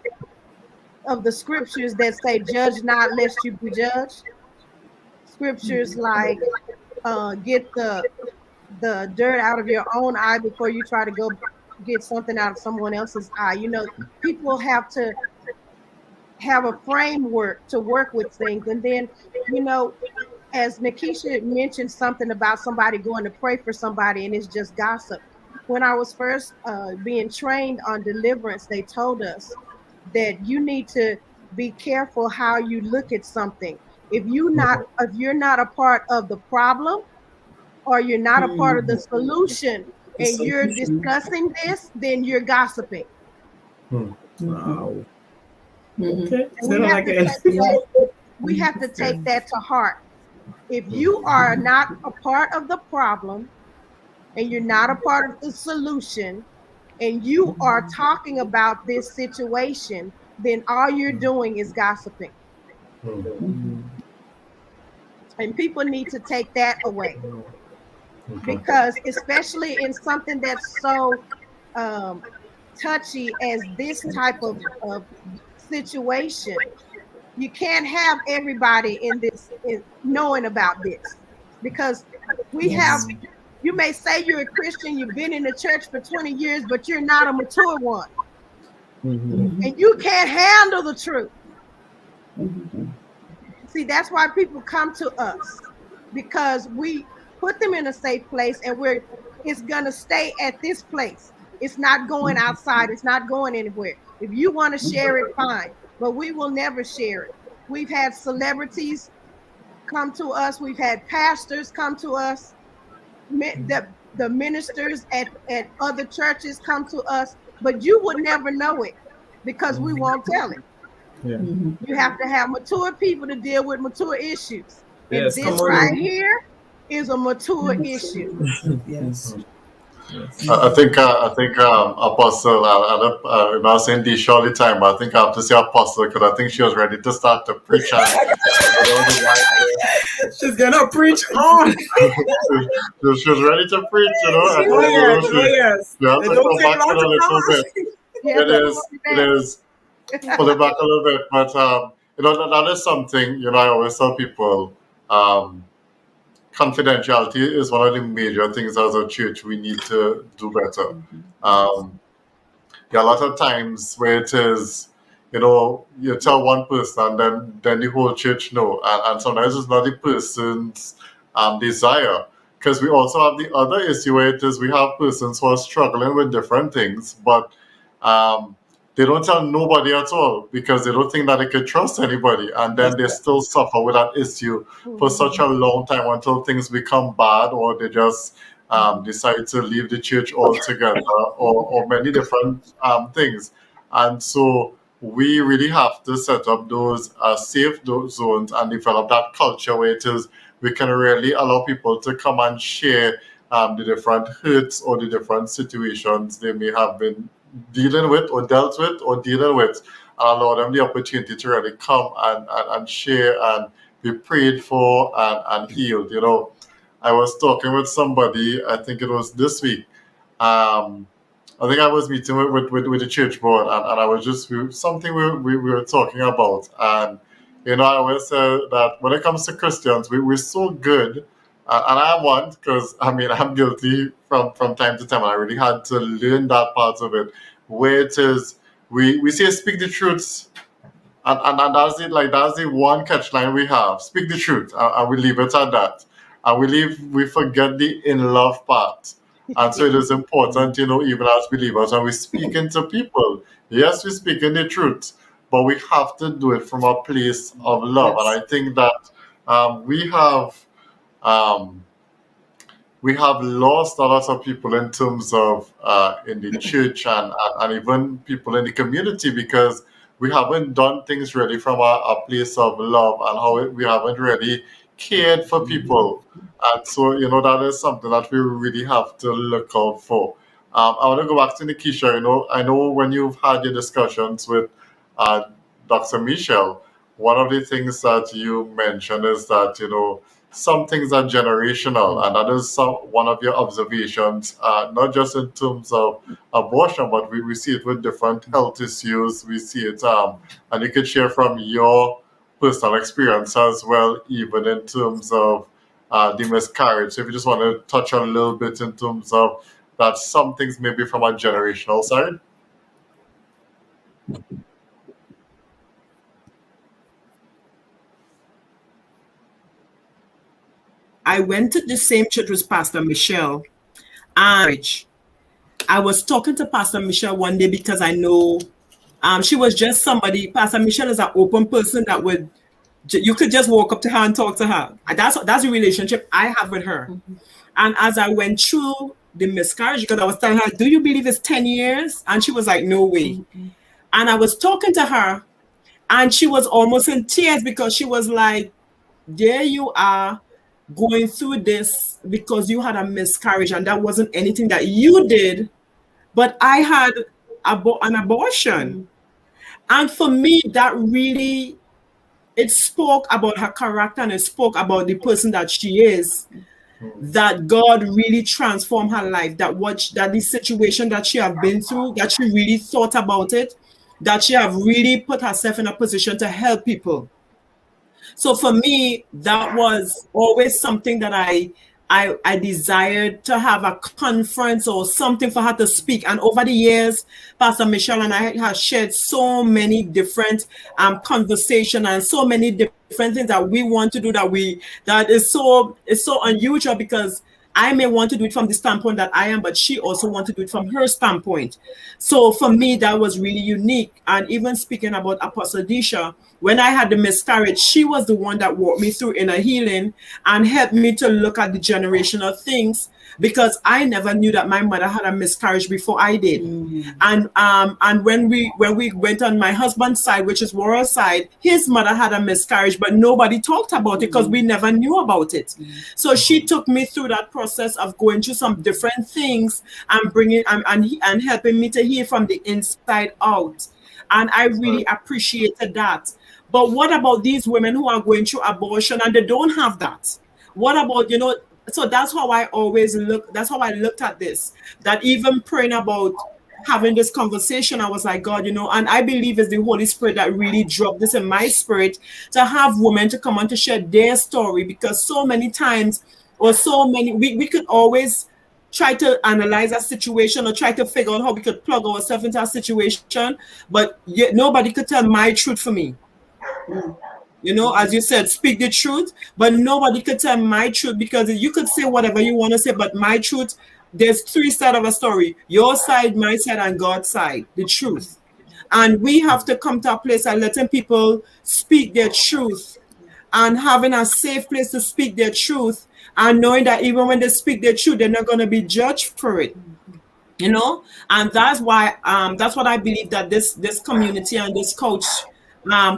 of the scriptures that say, judge not lest you be judged. Scriptures like get the dirt out of your own eye before you try to go get something out of someone else's eye. People have to have a framework to work with things. And then, as Nikisha mentioned something about somebody going to pray for somebody and it's just gossip. When I was first being trained on deliverance, they told us that you need to be careful how you look at something. If you're not a part of the problem, or you're not a part of the solution, and you're discussing this, then you're gossiping. Wow. Okay. We have to take that to heart. If you are not a part of the problem, and you're not a part of the solution, and you are talking about this situation, then all you're doing is gossiping. And people need to take that away, because especially in something that's so touchy as this type of situation, you can't have everybody in this knowing about this, because we have, you may say you're a Christian, you've been in the church for 20 years, but you're not a mature one. And you can't handle the truth. See, that's why people come to us, because we put them in a safe place, and it's gonna stay at this place. It's not going outside. It's not going anywhere. If you want to share it, fine, but we will never share it. We've had celebrities come to us. We've had pastors come to us. The ministers at other churches come to us, but you would never know it, because we won't tell it. You have to have mature people to deal with mature issues. Yes, and this right here is a mature issue. Yes. I think Apostle, I'm not saying this all the time, but I think I have to say Apostle, because I think she was ready to start to preach. She's gonna preach on. She was ready to preach, you know. Yes. You have to go back a little bit. It is. Pull it back a little bit, but you know, that is something, you know, I always tell people, confidentiality is one of the major things as a church we need to do better. There are a lot of times where it is, you know, you tell one person and then the whole church know, and sometimes it's not the person's desire. Because we also have the other issue where it is we have persons who are struggling with different things, but they don't tell nobody at all, because they don't think that they could trust anybody, and then they still suffer with that issue for such a long time until things become bad, or they just decide to leave the church altogether, or many different things. And so we really have to set up those safe zones and develop that culture where it is we can really allow people to come and share the different hurts or the different situations they may have been dealing with or dealt with or dealing with, and allow them the opportunity to really come and share and be prayed for and healed. You know, I was talking with somebody, I think it was this week. I think I was meeting with the church board, and I was just something we were talking about. And you know, I always say that when it comes to Christians, we're so good. And I am one, because I mean, I'm guilty from time to time. I really had to learn that part of it, where it is we say speak the truth, and that's it. Like, that's the one catch line we have: speak the truth, and we leave it at that. And we forget the in love part. And so it is important, you know, even as believers, when we speak into people, yes, we speak in the truth, but we have to do it from a place of love. Yes. And I think that we have lost a lot of people in terms of in the church and even people in the community, because we haven't done things really from a place of love, and how we haven't really cared for people. And so, you know, that is something that we really have to look out for. I want to go back to Nikisha. You know, I know when you've had your discussions with Dr. Michelle, one of the things that you mentioned is that, you know, some things are generational, and that is one of your observations, not just in terms of abortion, but we see it with different health issues. We see it, and you could share from your personal experience as well, even in terms of the miscarriage. So if you just want to touch on a little bit in terms of that, some things maybe from a generational side. I went to the same church with Pastor Michelle, and I was talking to Pastor Michelle one day because I know she was just somebody. Pastor Michelle is an open person that you could just walk up to her and talk to her. That's the relationship I have with her. Mm-hmm. And as I went through the miscarriage, because I was telling her, do you believe it's 10 years? And she was like, no way. Mm-hmm. And I was talking to her, and she was almost in tears, because she was like, there you are, going through this because you had a miscarriage, and that wasn't anything that you did, but I had an abortion. And for me, that really, it spoke about her character and it spoke about the person that she is. That God really transformed her life. That the situation that she have been through, that she really thought about it, that she have really put herself in a position to help people. So for me, that was always something that I desired to have a conference or something for her to speak. And over the years, Pastor Michelle and I have shared so many different conversation and so many different things that we want to do that is so unusual, because I may want to do it from the standpoint that I am, but she also wants to do it from her standpoint. So for me, that was really unique. And even speaking about Apostle Disha, when I had the miscarriage, she was the one that walked me through inner healing and helped me to look at the generational things, because I never knew that my mother had a miscarriage before I did. And when we went on my husband's side, which is Warren's side, his mother had a miscarriage, but nobody talked about it because we never knew about it. So she took me through that process of going through some different things and bringing and helping me to heal from the inside out. And I really appreciated that. But what about these women who are going through abortion and they don't have that? What about, so that's how I always that's how I looked at this. That even praying about having this conversation, I was like, God, and I believe it's the Holy Spirit that really dropped this in my spirit, to have women to come on to share their story, because so many times, or so many, we could always try to analyze a situation or try to figure out how we could plug ourselves into a situation, but yet nobody could tell my truth for me. As you said, speak the truth, but nobody could tell my truth, because you could say whatever you want to say, but my truth, there's three sides of a story: your side, my side, and God's side, the truth. And we have to come to a place of letting people speak their truth and having a safe place to speak their truth, and knowing that even when they speak their truth, they're not going to be judged for it. And that's why that's what I believe, that this community and this coach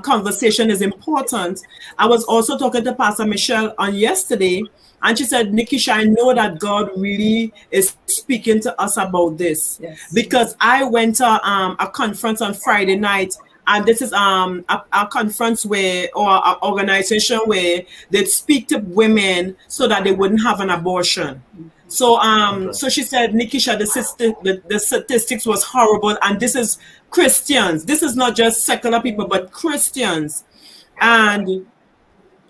conversation is important. I was also talking to Pastor Michelle on yesterday, and she said, Nikisha, I know that God really is speaking to us about this. Yes. Because I went to a conference on Friday night, and this is a conference or an organization where they speak to women so that they wouldn't have an abortion. So so she said, Nikisha, the statistics was horrible, and this is Christians. This is not just secular people, but Christians. And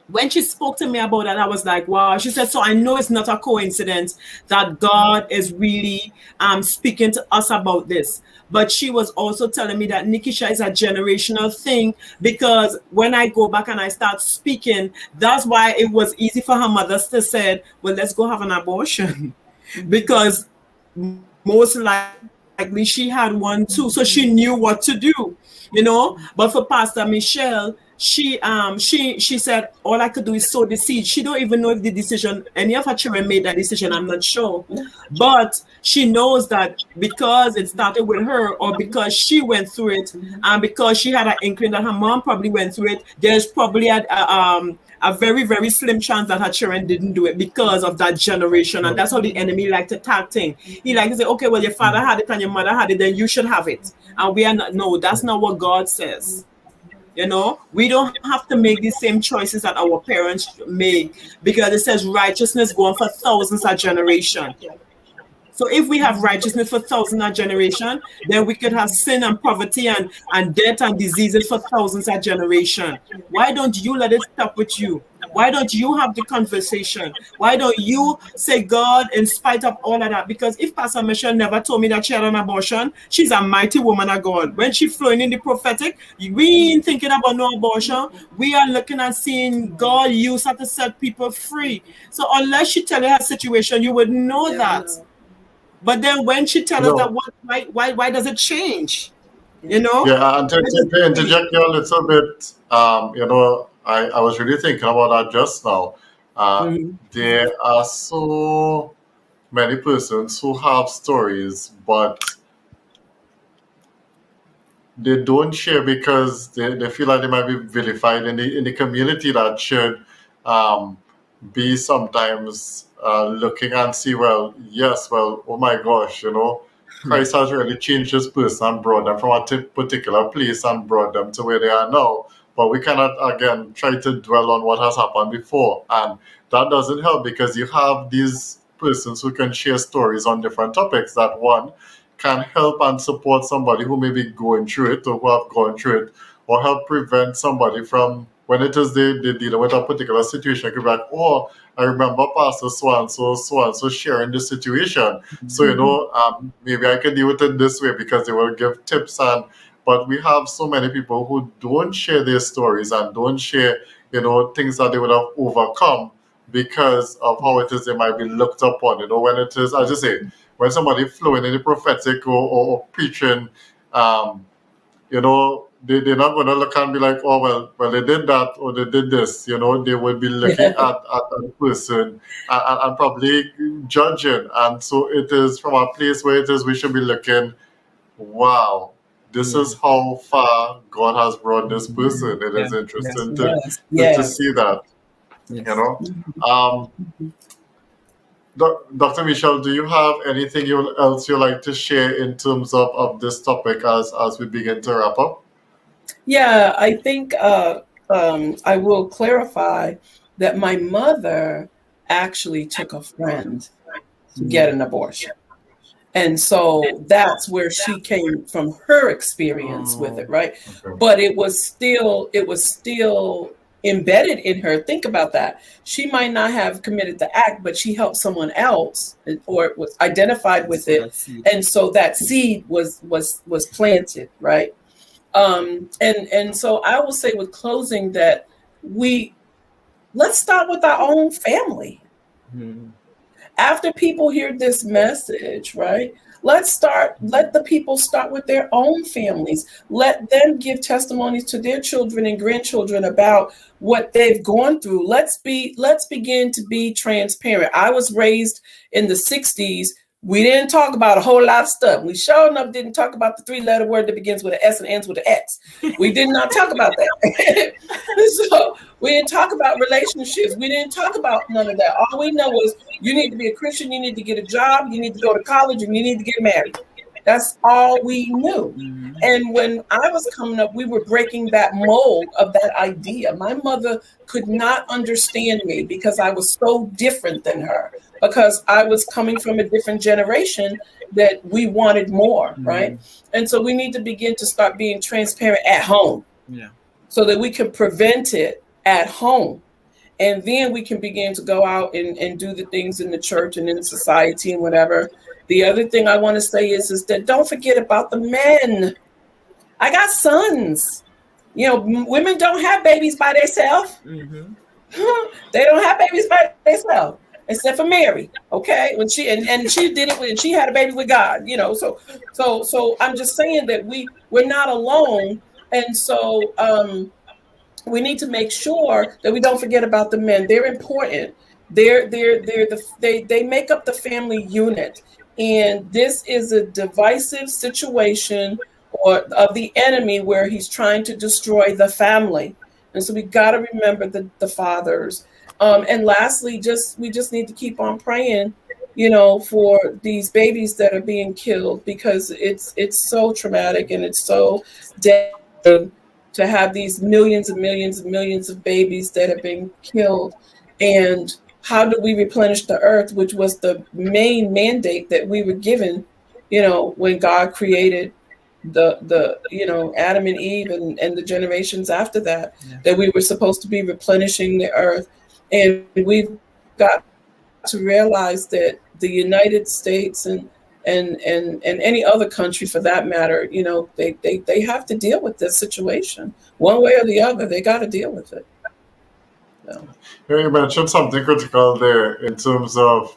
when she spoke to me about that, I was like, wow. She said, so I know it's not a coincidence that God is really speaking to us about this. But she was also telling me that Nikisha is a generational thing, because when I go back and I start speaking, that's why it was easy for her mothers to say, well, let's go have an abortion. Because most likely she had one too. So she knew what to do, But for Pastor Michelle, she said, all I could do is sow the seed. She don't even know if the decision, any of her children made that decision, I'm not sure. But she knows that because it started with her, or because she went through it, and because she had an inkling that her mom probably went through it, there's probably a very, very slim chance that her children didn't do it because of that generation. And that's how the enemy liked to attack things. He liked to say, okay, well, your father had it and your mother had it, then you should have it. And we are not, no, that's not what God says. We don't have to make the same choices that our parents made, because it says righteousness going for thousands of generations. So if we have righteousness for thousands of generations, then we could have sin and poverty and death and diseases for thousands of generations. Why don't you let it stop with you? Why don't you have the conversation? Why don't you say, God, in spite of all of that? Because if Pastor Michelle never told me that she had an abortion, she's a mighty woman of God. When she's flowing in the prophetic, we ain't thinking about no abortion. We are looking and seeing God use her to set people free. So unless she tell you her situation, you would know that. But then when she tells us that, why does it change? Yeah, and to interject you a little bit, I was really thinking about that just now. There are so many persons who have stories, but they don't share because they feel like they might be vilified in the community that should be sometimes looking and see, oh my gosh, Christ has really changed this person and brought them from a particular place and brought them to where they are now. But we cannot, again, try to dwell on what has happened before. And that doesn't help because you have these persons who can share stories on different topics that one can help and support somebody who may be going through it or who have gone through it, or help prevent somebody from, when it is they dealing with a particular situation, it could be like, oh, I remember Pastor so and so sharing this situation. So, maybe I can deal with it this way because they will give tips. But we have so many people who don't share their stories and don't share, things that they would have overcome because of how it is they might be looked upon. When it is, as you say, when somebody flowing in the prophetic or preaching, they're not going to look and be like, oh, well, they did that or they did this. They would be looking at the person and probably judging. And so it is from a place where it is we should be looking, wow, this is how far God has brought this person. It is interesting to see that, Dr. Michelle, do you have anything else you'd like to share in terms of this topic as we begin to wrap up? Yeah, I think I will clarify that my mother actually took a friend to get an abortion. And so that's where she came from, her experience with it, right? Okay. But it was still embedded in her. Think about that. She might not have committed the act, but she helped someone else or was identified with it. And so that seed was planted, right? And so I will say with closing that let's start with our own family. Mm-hmm. After people hear this message, right? Let the people start with their own families. Let them give testimonies to their children and grandchildren about what they've gone through. Let's begin to be transparent. I was raised in the 60s. We didn't talk about a whole lot of stuff. We sure enough didn't talk about the 3-letter word that begins with an S and ends with an X. We did not talk about that. So we didn't talk about relationships. We didn't talk about none of that. All we know is you need to be a Christian, you need to get a job, you need to go to college, and you need to get married. That's all we knew. Mm-hmm. And when I was coming up, we were breaking that mold of that idea. My mother could not understand me because I was so different than her, because I was coming from a different generation that we wanted more, mm-hmm. right? And so we need to begin to start being transparent at home, so that we can prevent it at home. And then we can begin to go out and do the things in the church and in society and whatever. The other thing I want to say is that don't forget about the men. I got sons. Women don't have babies by themselves. Mm-hmm. They don't have babies by themselves, except for Mary. Okay, when she did it when she had a baby with God. So I'm just saying that we're not alone, and so we need to make sure that we don't forget about the men. They're important. They make up the family unit. And this is a divisive situation of the enemy where he's trying to destroy the family. And so we got to remember the fathers. And lastly, we just need to keep on praying, for these babies that are being killed, because it's so traumatic and it's so devastating to have these millions and millions and millions of babies that have been killed. And how do we replenish the earth, which was the main mandate that we were given, when God created the Adam and Eve and the generations after that, that we were supposed to be replenishing the earth. And we've got to realize that the United States and any other country for that matter, they have to deal with this situation one way or the other. They got to deal with it. So. You mentioned something critical there in terms of,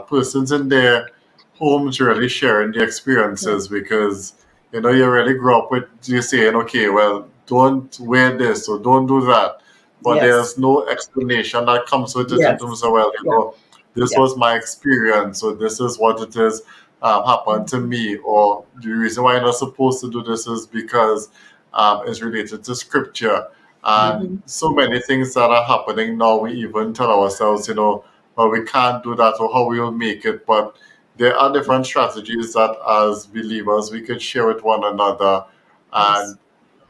persons in their homes really sharing the experiences, because, you really grew up with you saying, okay, well, don't wear this or don't do that. But there's no explanation that comes with it in terms of, well, this was my experience, or this is what it is happened to me, or the reason why you're not supposed to do this is because it's related to scripture. And so many things that are happening now, we even tell ourselves, well, we can't do that, or how we will make it. But there are different strategies that as believers we could share with one another, and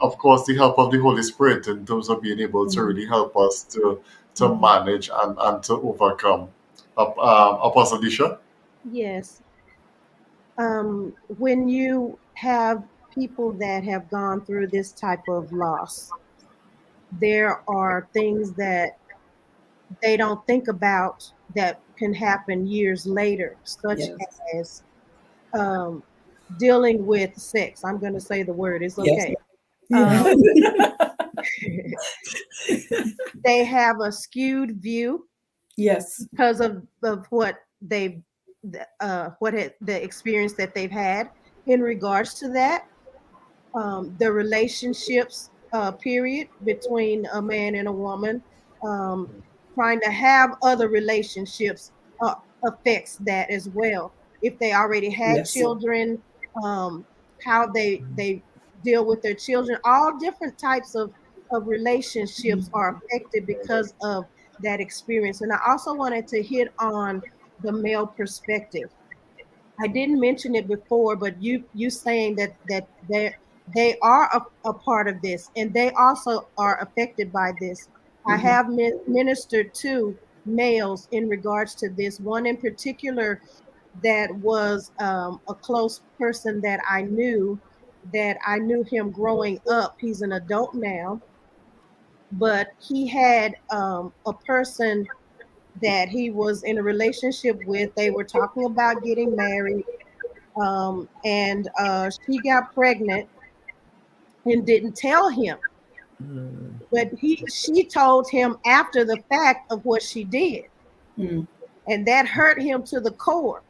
of course the help of the Holy Spirit in terms of being able to really help us to manage and to overcome. Apostle Disha? Yes. When you have people that have gone through this type of loss, there are things that they don't think about that can happen years later, such as dealing with sex. I'm going to say the word, it's okay. They have a skewed view. Yes. Because of what they've the experience that they've had in regards to that. The relationships period between a man and a woman, trying to have other relationships affects that as well. If they already had children, how they deal with their children, all different types of relationships are affected because of that experience. And I also wanted to hit on the male perspective. I didn't mention it before, but you saying that they are a part of this, and they also are affected by this. I have ministered to males in regards to this. One in particular that was a close person that I knew him growing up. He's an adult now, but he had a person that he was in a relationship with. They were talking about getting married, and she got pregnant and didn't tell him. But she told him after the fact of what she did. And that hurt him to the core,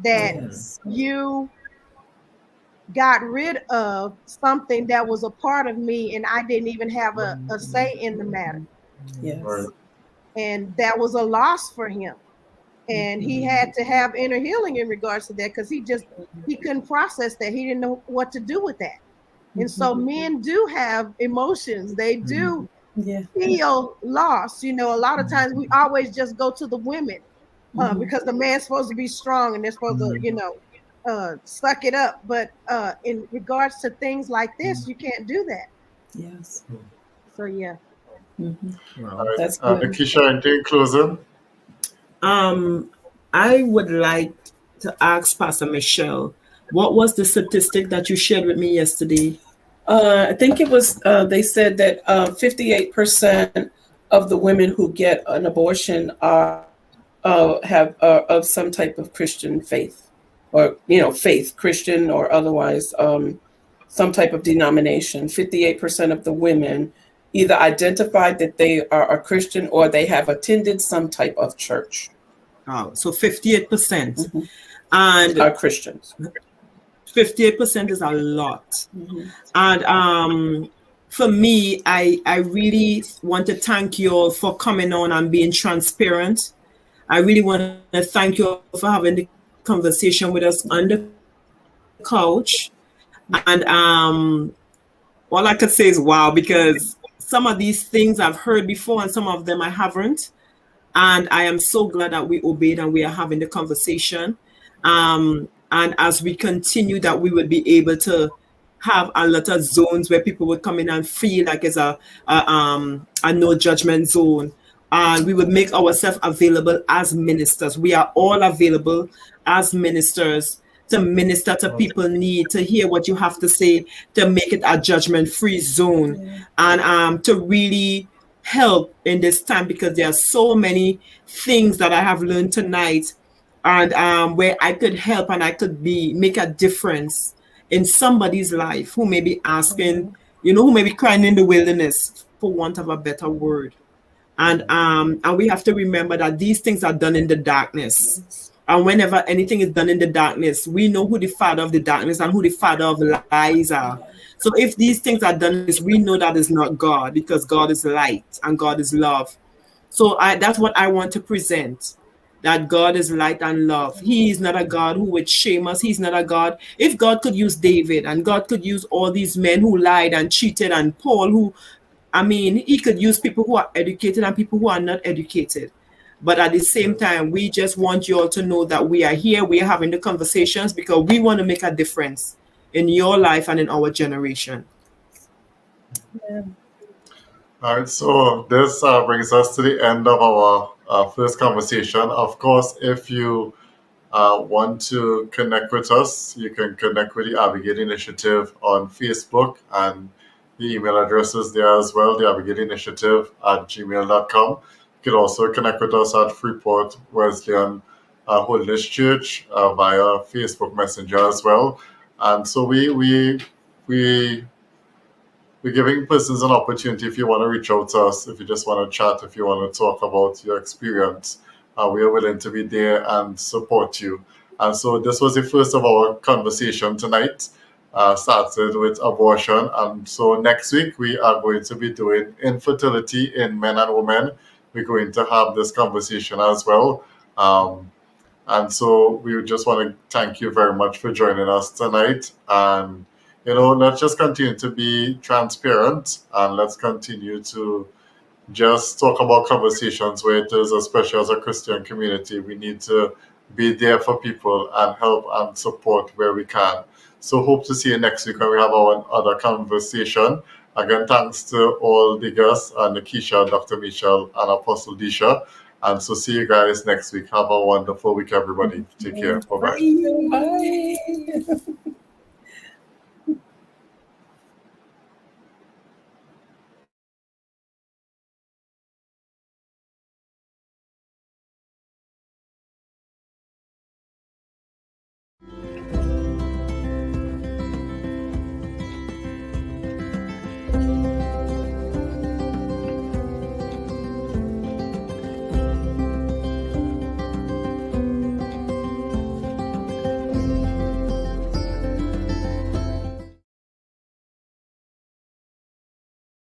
that you got rid of something that was a part of me and I didn't even have a say in the matter. Yes. And that was a loss for him. And he had to have inner healing in regards to that, because he couldn't process that. He didn't know what to do with that. And so men do have emotions. They do feel lost. You know, a lot of times we always just go to the women because the man's supposed to be strong and they're supposed to, suck it up. But in regards to things like this, you can't do that. Yes. So, yeah. That's good. Keisha, anything closing? I would like to ask Pastor Michelle, what was the statistic that you shared with me yesterday? I think it was, they said that 58% of the women who get an abortion have of some type of Christian faith, or, faith, Christian or otherwise, some type of denomination. 58% of the women either identified that they are a Christian or they have attended some type of church. Oh, so 58%. And are Christians. 58% is a lot. And for me, I really want to thank you all for coming on and being transparent. I really want to thank you all for having the conversation with us on the couch. And all I could say is wow, because some of these things I've heard before and some of them I haven't. And I am so glad that we obeyed and we are having the conversation. And as we continue, that we will be able to have a lot of zones where people would come in and feel like it's a no judgment zone. And we would make ourselves available as ministers. We are all available as ministers to minister to people's need, to hear what you have to say, to make it a judgment-free zone, and to really help in this time, because there are so many things that I have learned tonight, and where I could help and I could make a difference in somebody's life who may be asking, who may be crying in the wilderness for want of a better word. And we have to remember that these things are done in the darkness. And whenever anything is done in the darkness, we know who the father of the darkness and who the father of lies are. So if these things are done, we know that is not God, because God is light and God is love. So that's what I want to present, that God is light and love. He is not a God who would shame us. He's not a God. If God could use David and God could use all these men who lied and cheated, and Paul he could use people who are educated and people who are not educated. But at the same time, we just want you all to know that we are here, we are having the conversations because we want to make a difference in your life and in our generation. All right, so this brings us to the end of our first conversation. Of course, if you want to connect with us, you can connect with the Abigail Initiative on Facebook, and the email address is there as well, the Abigail Initiative at gmail.com. You can also connect with us at Freeport Wesleyan Holiness Church via Facebook Messenger as well. And so we're giving persons an opportunity. If you want to reach out to us, if you just want to chat, if you want to talk about your experience, we are willing to be there and support you. And so this was the first of our conversation tonight, started with abortion. And so next week we are going to be doing infertility in men and women. We're going to have this conversation as well. And so we just want to thank you very much for joining us tonight. And let's just continue to be transparent, and let's continue to just talk about conversations where it is, especially as a Christian community, we need to be there for people and help and support where we can. So hope to see you next week when we have our other conversation. Again, thanks to all the guests, and Nikisha, Dr. Michelle, and Apostle Disha. And so see you guys next week. Have a wonderful week, everybody. Take care. Bye-bye. Bye.